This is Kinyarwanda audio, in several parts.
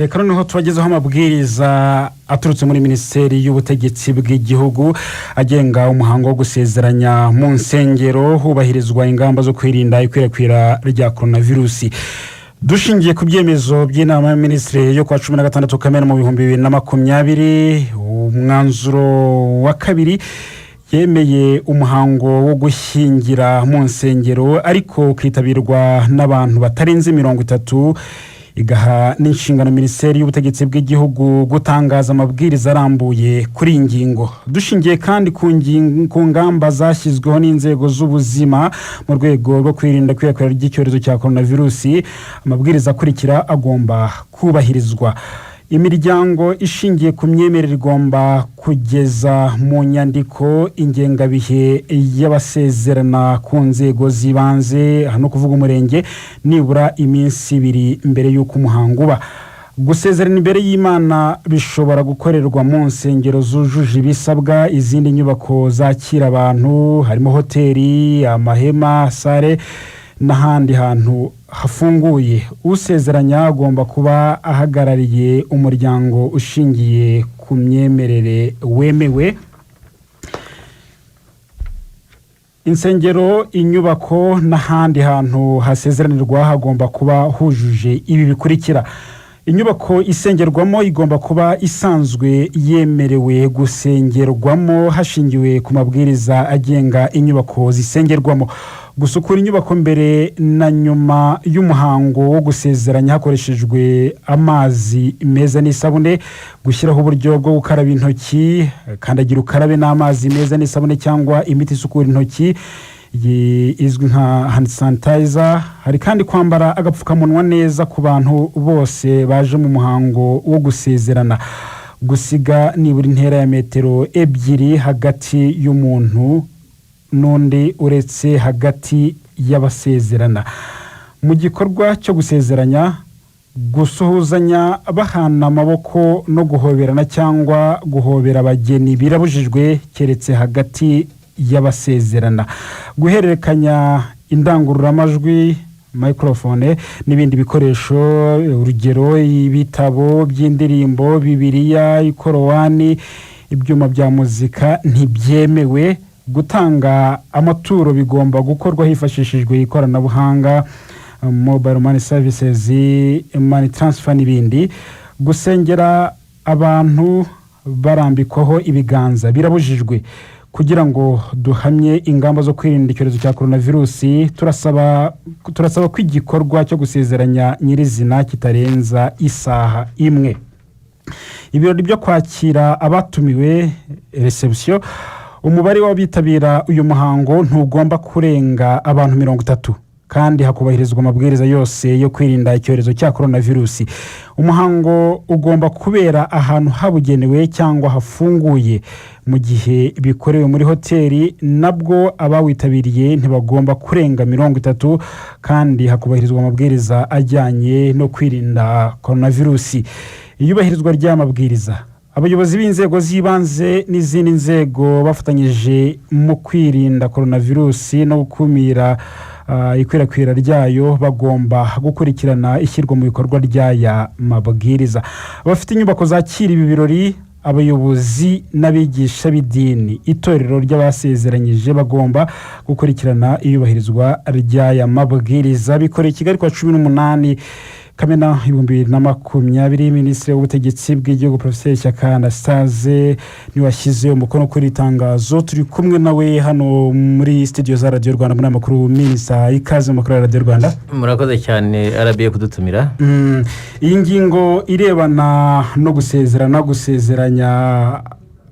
reka noneho tubagezeho amabwiriza aturutse muri Minisiteri y'Ubutegetsi bw'Igihugu agenga umuhango wo gusezeranya mu nsengero hubahirizwa ingamba zo kwirinda ikwirakwira rya coronavirus. Dushingiye ku byemezo by'inama ya Minisitiri yo kwa 16 Kamena mu 2020, umwanzuro wa kabiri yemeye umuhango wo gushyingira mu nsengero ariko kwitabirwa n'abantu batarenze 30, igaha n'inshingano Minisiteri y'Ubutegetsi bw'Igihugu gutangaza amabwiriza arambuye kuri ingingo. Dushingiye kandi ku ngamba zashyizweho n'inzego z'ubuzima mu rwego rwo kwirinda kwiyakwira ry'icyorezo cya coronavirus, amabwiriza akurikira agomba kubahirizwa. Imiryango ishingiye ku myemerere igomba kugeza mu nyandiko ingengabihe y'abasezerana ku nzego zibanze, hano kuvuga umurenge, nibura iminsi 2 mbere y'uko umuhango uba. Gusezerana imbere y'Imana bishobora gukorerwa mu nsengero zujuje ibisabwa. Izindi nyubako zakira abantu harimo hoteli, amahema, sare n'ahandi hantu hafunguye. Usezeranya agomba kuba ahagarariye umuryango ushingiye ku myemerere wemewe. Insengero, inyubako n'ahandi hantu hasezeranirwa hagomba kuba hujuje ibi bikurikira. Inyubako isengerwamo igomba kuba isanzwe yemerewe gusengerwamo hashingiwe ku mabwiriza agenga inyubako zisengerwamo. Gusukura inyubako mbere na nyuma y'umuhango wo gusezeranya hakoreshejwe amazi meza n'isabune. Gushyiraho uburyo bwo gukaraba intoki, kandagira ukarabe n'amazi meza n'isabune cyangwa imiti isukura intoki izwi nka hand sanitizer. Hari kandi kwambara agapfukamunwa neza ku bantu bose baje mu muhango wo gusezerana. Gusiga nibura intera ya metero 2 hagati y'umuntu n'undi uretse hagati y'abasezerana. Mu gikorwa cyo gusezeranya, gusuhuzanya bahana amaboko no guhoberana cyangwa guhobera abageni birabujijwe keretse hagati y'abasezerana. Guhererekanya indangururamajwi, microphone n'ibindi bikoresho, urugero ibitabo by'indirimbo, Bibiliya, ikorowani, ibyuma bya muzika ntibyemewe. Gutanga amaturo bigomba gukorwa hifashishijwe ikoranabuhanga, mobile money services, money transfer n'ibindi. Gusengera abantu barambikwaho ibiganza birabujijwe. Kugira ngo duhamye ingamba zo kwirinda icyorezo cya coronavirus, turasaba ko igikorwa cyo gusezeranya nyirizina kitarenza isaha 1. Ibirori byo kwakira abatumiwe, reception, umubare w'abitabira uyu muhango ntugomba kurenga abantu 30 kandi hakubahirizwa amabwiriza yose yo kwirinda icyorezo cya coronavirus. Umuhango ugomba kubera ahantu habugenewe cyangwa hafunguye. Mu gihe bikorewe muri hoteli, nabwo abawitabiriye ntibagomba kurenga 30 kandi hakubahirizwa amabwiriza ajyanye no kwirinda coronavirus. Iyubahirizwa ry'amabwiriza, abayobozi b'inzego z'ibanze n'izindi nzego bafatanyije mu kwirinda coronavirus no gukumira ikwirakwira ryayo bagomba gukurikirana ishyirwa mu bikorwa ry'aya mabwiriza. Abafite inyubako zakira ibi birori, abayobozi n'abigisha b'idini, itorero ry'abasezeranyije bagomba gukurikirana iyubahirizwa ry'aya mabwiriza. Bikoreye Kigali kwa 18 Kamena 2020. Minisitiri w'Ubutegetsi bw'Igihugu Professor Shyaka Anastase ni washyize umukono kuri itangazo. Turi kumwe nawe hano muri studio za Radio Rwanda muri amakuru. Minisitiri, ikaze mu Radio Rwanda. Murakoze cyane arabiye kudutumira. Iyi ngingo irebana no gusezeranya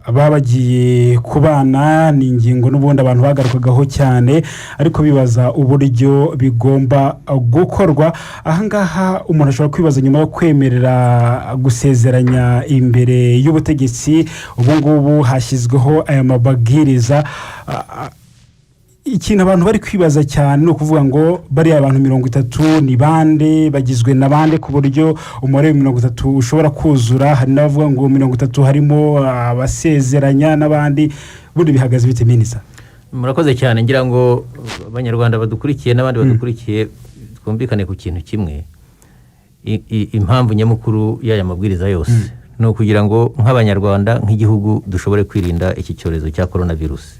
ababagiye kubana ni ingingo n'ubundi abantu bagarukagaho cyane, ariko bibaza uburyo bigomba gukorwa. Ahangaha umuntu ashobora kwibaza, nyuma yo kwemerera gusezeranya imbere y'ubutegetsi, ubu ngubu hashyizweho aya mabwiriza, ikintu abantu bari kwibaza cyane no kuvuga ngo bari abantu 30 ni bande, bagizwe na bande ku buryo umubare 30 ushobora kuzura. Hari n'abavuga ngo 30 harimo abasezeranya n'abandi. Bundi bihagaze bite Minisitiri? Murakoze cyane. Ngira ngo abanyarwanda badukurikiye n'abandi badukurikiye twumvikane ku kintu kimwe. impamvu nyamukuru y'aya mabwiriza yose ni ukugira ngo nk'abanyarwanda nk'igihugu dushobore kwirinda iki cyorezo cya coronavirus.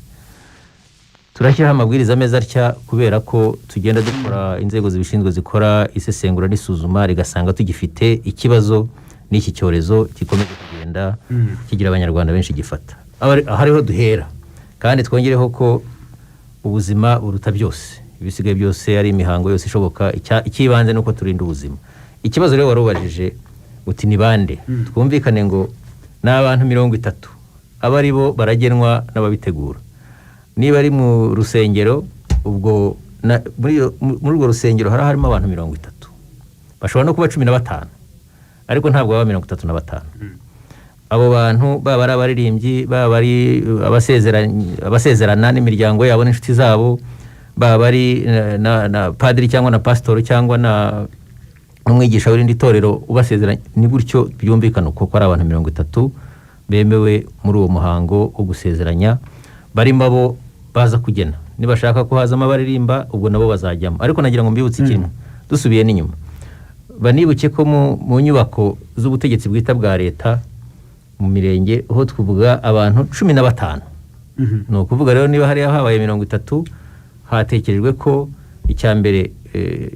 Turashyiraho amabwiriza meza atya kubera ko tugenda dukora, inzego zibishinzwe zikora isesengura n'isuzuma rigasanga tugifite ikibazo n'iki cyorezo gikomeje kugenda kigira abanyarwanda benshi gifata. Hariho duhera kandi twongereho ko ubuzima buruta byose, ibisigaye byose ari imihango yose ishoboka, ikibanze nuko turinda ubuzima. Ikibazo rero warubajije uti ni bande, twumvikane ngo n'abantu 30 abari bo baragenwa n'ababitegura. Niba ari mu rusengero, ubwo muri urwo rusengero harimo abantu 30, bashobora no kuba 15 ariko ntabwo baba 35. Abo bantu baba ari abaririmbyi, baba ari abasezerana n'imiryango yabo n'inshuti zabo, baba ari na padiri cyangwa na pastor cyangwa na umwigisha w'irindi torero ubasezeranya, ni gutyo byumvikana uko ari abantu 30 bemewe muri uwo muhango wo gusezeranya, barimo abo baza kugena. Nibashaka ko hazamo abaririmba, ubwo nabo bazajyamo. Ariko nagira ngo mbibutse ikintu dusubiye n'inyuma, banibuke ko mu nyubako z'ubutegetsi bwita bwa leta mu mirenge ho twavuga abantu 15. No kuvuga rero niba hari habaye 30, hatekerejwe ko icyambere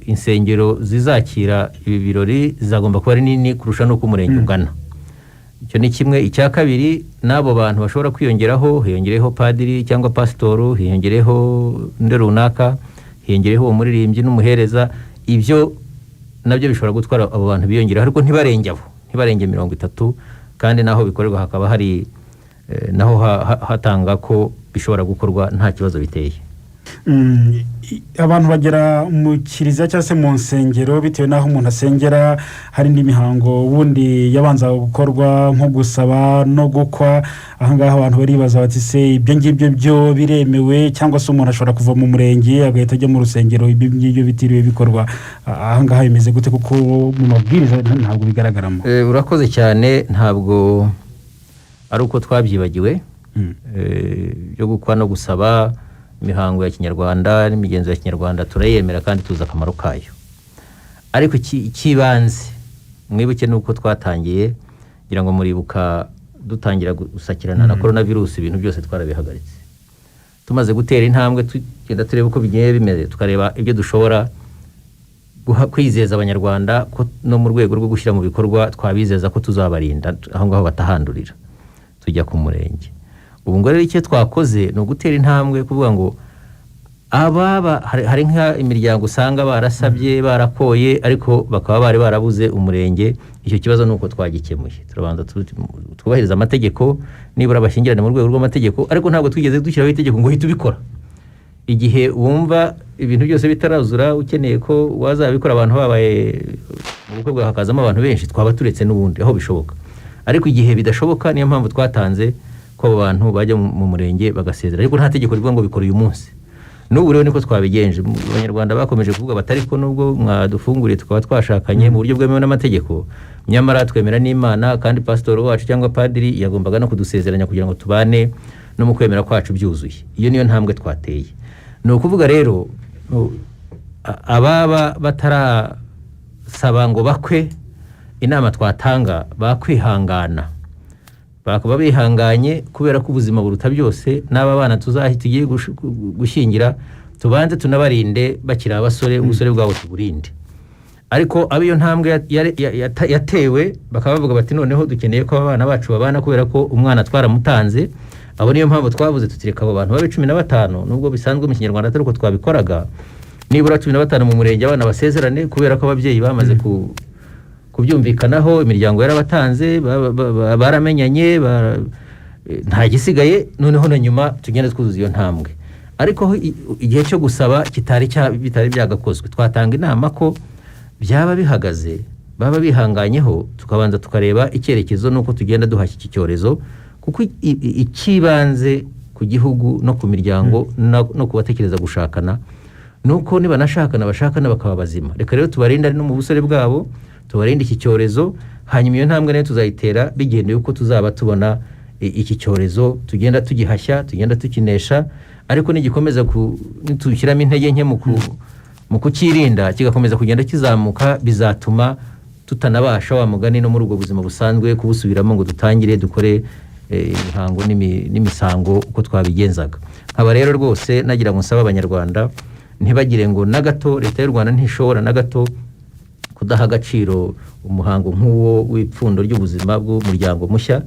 insengero zizakira ibi birori zagomba kuba ari nini kurusha no ku murenge ungana. Icyo ni kimwe. Icya kabiri, nabo bantu bashobora kwiyongeraho, hiyongereho padiri cyangwa pastor, hiyongereho nde runaka, hiyongereho umuririmbyi n'umuhereza. Ibyo nabyo bishobora gutwara abo bantu biyongeraho, ariko ntibarenge 30, kandi naho bikorerwa hakaba hari naho hatanga ko bishobora gukorwa nta kibazo biteye. Abantu bagera mu kiliziya cyangwa se mu nsengero bitewe n'aho umuntu asengera, hari indi mihango wundi yabanza gukorwa nko gusaba no gukwa. Ahangaha abantu baribaza bati se ibyo ngibyo byo biremewe, cyangwa se umuntu ashobora kuva mu murenge agahita ajya mu rusengero ibyo ngibyo bitiriwe bikorwa? Ahangaha bimeze gute, kuko mu mabwiriza ntabwo bigaragaramo? Urakoze cyane. Ntabwo ari uko twabyibagiwe. Byo gukwa no gusaba, imihango ya kinyarwanda n'imigenzo ya kinyarwanda turayemera kandi tuzi akamaro kayo. Ariko ikibanze mwibuke nuko twatangiye, ngira ngo muribuka dutangira gusakirana na coronavirus, ibintu byose twarabihagaritse. Tumaze gutera intambwe tugenda tureba uko bigiye bimeze, tukareba ibyo dushobora kwizeza abanyarwanda ko no mu rwego rwo gushyira mu bikorwa twabizeza ko tuzabarinda aho ngaho batahandurira. Tujya ku murenge. Ubu ngo rero icyo twakoze ni ugutera intambwe kuvuga ngo hari nka imiryango usanga barasabye barakoye ariko bakaba bari barabuze umurenge. Icyo kibazo nuko twagikemuye. Turabanza twubahiriza amategeko, nibura abashyingirane mu rwego rw'amategeko, ariko ntabwo twigeze dushyiraho itegeko ngo hita ubikora. Igihe wumva ibintu byose bitarazura ukeneye ko wazabikora abantu babaye mu bukwe bwa hakazamo abantu benshi, twaba turetse n'ubundi aho bishoboka. Ariko igihe bidashoboka, niyo mpamvu twatanze ko abo bantu bajya mu murenge bagasezera, ariko nta tegeko rivuga ngo bikora uyu munsi. N'ubu rero niko twabigenje. Abanyarwanda bakomeje kuvuga batari ko nubwo mwadufunguriye tukaba twashakanye mu buryo bwemewe n'amategeko, nyamara twemera n'Imana, kandi pastor wacu cyangwa padiri yagombaga no kudusezeranya kugira ngo tubane no mu kwemera kwacu byuzuye. Iyo niyo ntambwe twateye. Ni ukuvuga rero ababa batarasaba ngo bakwe, inama twatanga bakwihangana, bakaba bihanganye kubera ko ubuzima buruta byose. N'aba bana tugiye gushyingira tubanze tunabarinde bakiri abasore, ubusore bwabo tuburinde. Ariko abiyo ntambwe yatewe, bakaba bavuga bati noneho dukeneye ko abana bacu babana kubera ko umwana twaramutanze. Abo niyo mpamvu twavuze tutireka abo bantu babe 15, nubwo bisanzwe mu kinyarwanda atari uko twabikoraga. Nibura 15 mu murenge abana basezerane, kubera ko ababyeyi bamaze kubyumvikanaho, imiryango yarabatanze, baramenyanye, nta gisigaye. Noneho na nyuma tugenda twuzuza iyo ntambwe. Ariko igihe cyo gusaba bitari byagakozwe, twatanga inama ko byaba bihagaze, baba bihanganyeho, tukabanza tukareba icyerekezo nuko tugenda duhashya iki cyorezo, kuko ikibanze ku gihugu no ku miryango no kubatekereza gushakana nuko nibanashakana bashakana bakaba bazima. Reka rero tubarinda no mu busore bwabo, tubarinde iki cyorezo, hanyuma iyo ntambwe nayo tuzayitera bigendeye uko tuzaba tubona iki cyorezo tugenda tugihashya, tugenda tukinesha. Ariko nigikomeza nitushyiramo intege nke mu kukirinda, kigakomeza kugenda kizamuka, bizatuma tutanabasha wa mugani no muri ubwo buzima busanzwe kubusubiramo ngo dutangire dukore imihango n'imisango uko twabigenzaga. Nkaba rero rwose nagira ngo nsaba abanyarwanda ntibagire ngo na gato leta y'u Rwanda ntishobora na gato kudaha agaciro umuhango nk'uwo w'ipfundo ry'ubuzima bw'umuryango mushya,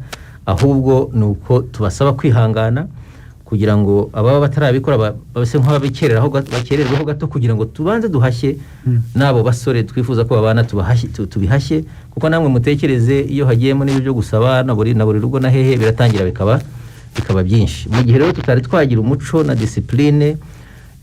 ahubwo nuko tubasaba kwihangana kugira ngo ababa batarabikora base nk'ababikereraho bakererwaho gato kugira ngo tubanze duhashye nabo basore twifuza ko babana tubihashye, kuko namwe mutekereze iyo hagiyemo n'ibyo byo gusaba na buri rugo na hehe biratangira bikaba byinshi. Mu gihe rero tutari twagira umuco na discipline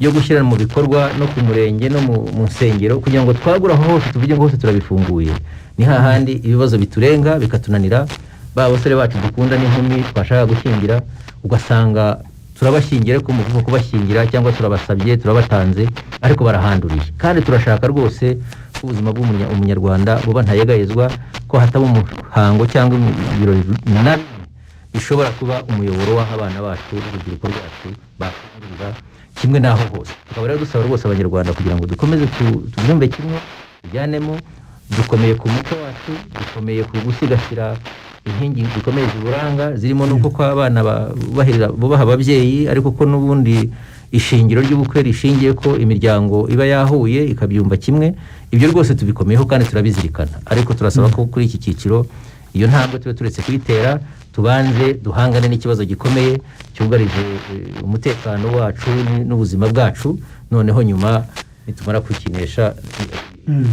yo gushyira mu bikorwa no ku murenge no mu nsengero kugira ngo twagura aho hose tuvuge ngo hose turabifunguye, ni hahandi ibibazo biturenga bikatunanira. Ba basore bacu dukunda n'inkumi twashaka gushyingira ugasanga turabashyingira ko mu kubashyingira cyangwa turabasabye turabatanze ariko barahanduriye, kandi turashaka rwose ubuzima bw'umunyarwanda buba ntayegayezwa, ko hataba umuhango cyangwa ibirori bishobora kuba umuyoboro w'abana bacu n'urubyiruko rwacu bakundira kimwe n'aho hose. Tukaba rero dusaba rwose abanyarwanda kugira ngo dukomeze tubyumve kimwe, tujyanemo, dukomeye ku muco wacu, dukomeye ku gusigasira inkingi zikomeye ziburanga zirimo nuko ko abana bubaha ababyeyi, ariko ko n'ubundi ishingiro ry'ubukwe rishingiye ko imiryango iba yahuye ikabyumva kimwe. Ibyo rwose tubikomeyeho kandi turabizirikana, ariko turasaba ko kuri iki cyiciro iyo ntambwe tube turetse kuyitera, tubanze duhangane n'ikibazo gikomeye cyugarije umutekano wacu n'ubuzima bwacu, noneho nyuma nitumara kukinesha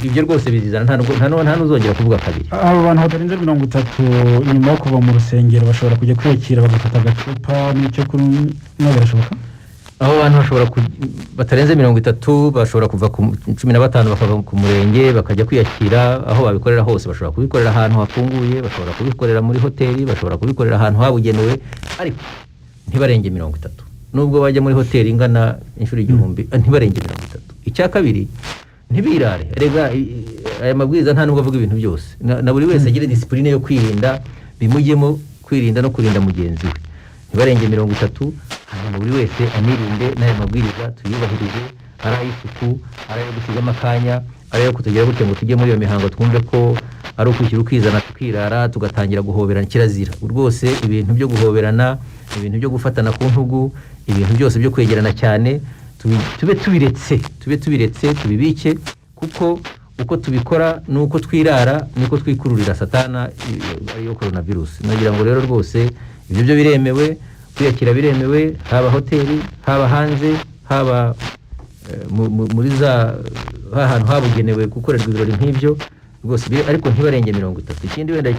ibyo rwose bizizana nta n'uzongera kuvuga kabiri. Abo bantu batarenze 30 nyuma yo kuva mu rusengero bashobora kujya kwiyakira bagafata agacupa n'icyo kunywa, birashoboka? Abo bantu batarenze 30 bashobora kuva ku 15 bakava ku murenge bakajya kwiyakira aho babikorera hose. Bashobora kubikorera ahantu hafunguye, bashobora kubikorera muri hoteli, bashobora kubikorera ahantu habugenewe, ariko ntibarenge 30. Nubwo bajya muri hoteli ingana inshuro 1000 ntibarenge 30. Icya kabiri, ntibirare. Erega aya mabwiriza nta nubwo avuga ibintu byose, na buri wese agire discipline yo kwirinda, bimujyemo kwirinda no kurinda mugenzi we. Ntibarenge 30, hanyuma buri wese anirinde n'aya mabwiriza tuyubahirize, ari ay'isuku, ari ayo gusigama akanya, ari ayo kutugera gutya ngo tujye muri iyo mihango twumve ko ari ukwishyira ukizana tukirara tugatangira guhoberana kirazira. Rwose ibintu byo guhoberana, ibintu byo gufatana ku ntugu, ibintu byose byo kwegerana cyane tube tubiretse tubibike, kuko uko tubikora nuko twirara niko twikururira satana ariyo coronavirus. Nagira ngo rero rwose ibyo byo biremewe, kwiyakira biremewe, haba hoteli, haba hanze, haba muri ahantu habugenewe gukorerwa ibirori nk'ibyo rwose, ariko ntibarenge 30. Ikindi wenda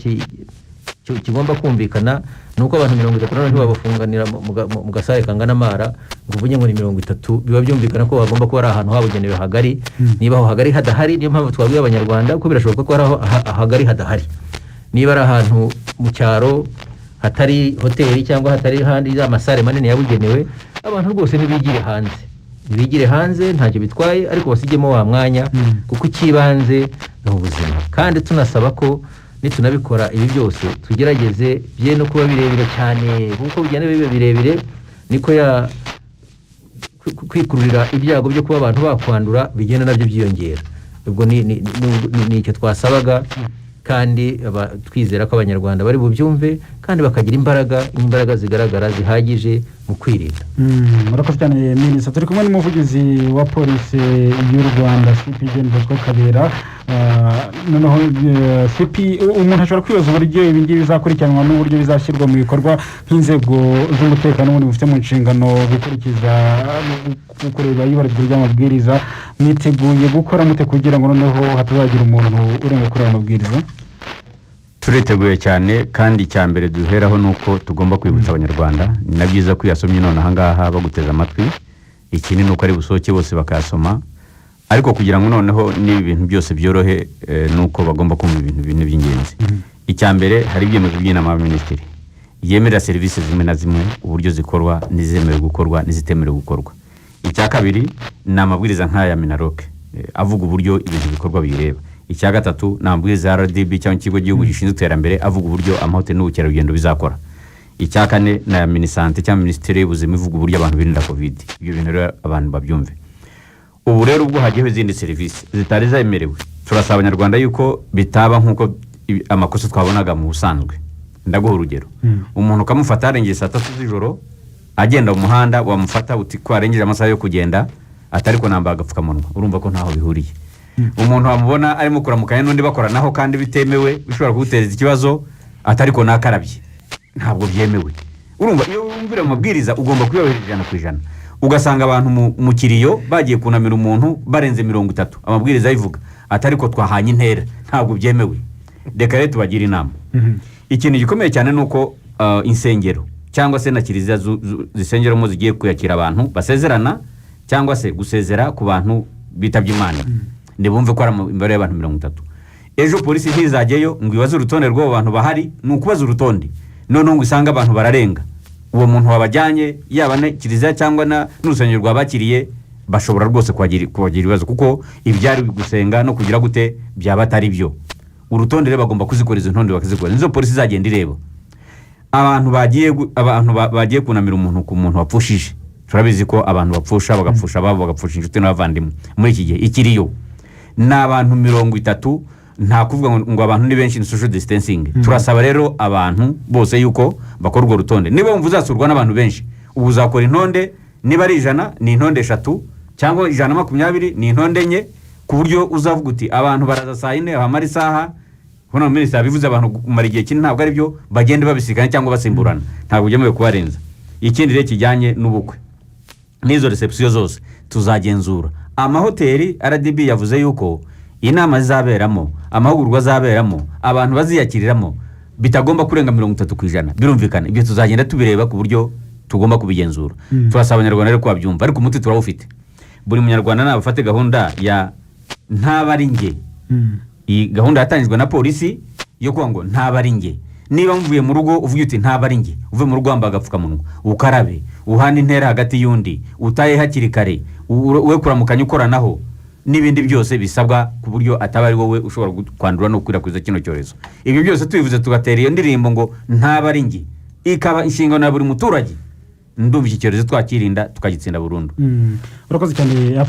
kigomba kumvikana nuko abantu 30 none ntibabafunganira mu gasare kangana amara ngo uvuge ngo ni 30. Biba byumvikana ko bagomba kuba ari ahantu habugenewe hagari. Niba aho hagari hadahari, niyo mpamvu twabwiye abanyarwanda ko birashoboka ko ari aho hagari hadahari. Niba ari ahantu mu cyaro hatari hoteli cyangwa hatari handi amasare manini yabugenewe, abantu rwose ntibigire hanze ntacyo bitwaye, ariko basigemo wa mwanya, kuko ikibanze ni ubuzima. Kandi tunasaba ko nitunabikora ibi byose tugerageze bye no kuba birebire cyane, kuko bigenda bibe birebire niko kwikururira ibyago byo kuba abantu bakwandura bigenda nabyo byiyongera. Ubwo ni icyo twasabaga, kandi twizera ko abanyarwanda bari bubyumve kandi bakagira imbaraga zigaragara zihagije mu kwirinda. Murakoze cyane Minisitiri. Turi kumwe n'umuvugizi wa polisi y'u Rwanda CP Gen Bosco Kabera. Noneho CP, umuntu ashobora kwibaza uburyo ibi ngibi bizakurikiranwa n'uburyo bizashyirwa mu bikorwa nk'inzego z'umutekano n'ubundi mufite mu nshingano gukurikiza kureba iyubahirizwa ry'amabwiriza. Mwiteguye gukora mute kugira ngo noneho hatazagira umuntu urenga kuri aya mabwiriza? Turiteguye cyane, kandi icya mbere duheraho nuko tugomba kwibutsa abanyarwanda, ni na byiza ko yasomye none ahangaha baguteza amatwi. Ikindi nuko ari busohoke bose bakayasoma, ariko kugira ngo noneho n'ibi bintu byose byorohe nuko bagomba kumva ibintu by'ingenzi. Icya mbere, hari ibyemezo by'inama y'abaminisitiri yemerera serivisi zimwe na zimwe uburyo zikorwa, n'izemewe gukorwa n'izitemerewe gukorwa. Icya kabiri, ni amabwiriza nk'aya Minaroke avuga uburyo ibintu bikorwa bireba. Icya gatatu, ni amabwiriza ya RDB cyangwa ikigo gihugu gishinzwe iterambere avuga uburyo amahoteli n'ubukerarugendo bizakora. Icya kane, na Minisante cyangwa Minisiteri y'Ubuzima ivuga uburyo abantu birinda COVID. Ibyo bintu rero abantu babyumve. ubu rero ubwo hagiyeho izindi serivisi zitari zemerewe, turasaba abanyarwanda yuko bitaba nk'uko amakosa twabonaga mu busanzwe. Ndaguha urugero, umuntu ukamufata arengeye saa 3 z'ijoro agenda mu muhanda, wamufata uti ko arengeje amasaha yo kugenda atariko namba agapfukamunwa, urumva ko ntaho bihuriye. Umuntu wamubona arimo kuramukanya n'undi bakoranaho kandi bitemewe, bishobora kuguteza ikibazo atariko nakarabye, ntabwo byemewe. Urumva iyo wumvira amabwiriza ugomba kuyubahiriza 100%. Ugasanga abantu mu kiriyo bagiye kunamira umuntu barenze 30, amabwiriza yivuga atariko twahanye intera, ntabwo byemewe. Reka rero tubagira inama. Ikintu gikomeye cyane nuko insengero cyangwa se na kiliziya zisengeramo zigiye kuyakira abantu basezerana cyangwa se gusezera ku bantu bitabye Imana, ndibumve ko ari imbere y'abantu 30. Ejo polisi ntizajyeyo ngo ibaze urutonde rw'abo bantu bahari, nukubaza urutonde none ngo isanga abantu bararenga, uwo muntu wabajyanye yaba ne kiliziya cyangwa n'urusengero rwabakiriye bashobora rwose kubagira ibibazo, kuko ibyari gusenga no kugira gute byaba atari byo. Urutonde rero bagomba kuzikoreza intonde bakazikora, nizo polisi zagenda ireba abantu bagiye kunamira umuntu ku muntu wapfushije. Turabizi ko abantu bapfusha bagapfusha ababo bagapfusha inshuti n'abavandimwe. Muri iki gihe ikiriyo n'abantu 30, nta kuvuga ngo abantu ni benshi, ni social distancing. Turasaba rero abantu bose yuko bakora urwo rutonde. Niba wumva uzasurwa n'abantu benshi, ubu uzakora intonde, niba ari 100 ni intonde 3 cyangwa 120 ni intonde 4, ku buryo uzavuga uti abantu baraza saa 4 hamara isaha. Hono minisitiri bivuze abantu kumara igihe kinini ntabwo ari byo, bagende babisikana cyangwa basimburana, ntabwo byemewe kubarenza. Ikindi rero kijyanye n'ubukwe n'izo reception zose tuzagenzura. Amahoteli RDB yavuze yuko inama zizaberamo, amahugurwa azaberamo, abantu baziyakiriramo bitagomba kurenga 30%. Birumvikana ibyo tuzagenda tubireba ku buryo tugomba kubigenzura. Turasaba abanyarwanda rero ko babyumva, ariko umuti turawufite. Buri munyarwanda nabafate gahunda ya ntabari nge. Iyi gahunda yatangijwe na polisi yo kuvuga ngo ntabari nge. Niba mvuye mu rugo uvuye uti ntabari nge, uve mu rugo wambaye agapfukamunwa, ukarabe, uhana intera hagati y'undi, utaye hakiri kare, we kuramukanya ukoranaho n'ibindi byose bisabwa ku buryo atabari wowe ushobora kwandura no kwirakwiriza kino cyorezo. Ibyo byose tubivuze tugatera iyo ndirimbo ngo ntabari nge, ikaba inshingano ya buri muturage. Ndumva iki cyorezo twakirinda tukagitsinda burundu. Urakoze cyane.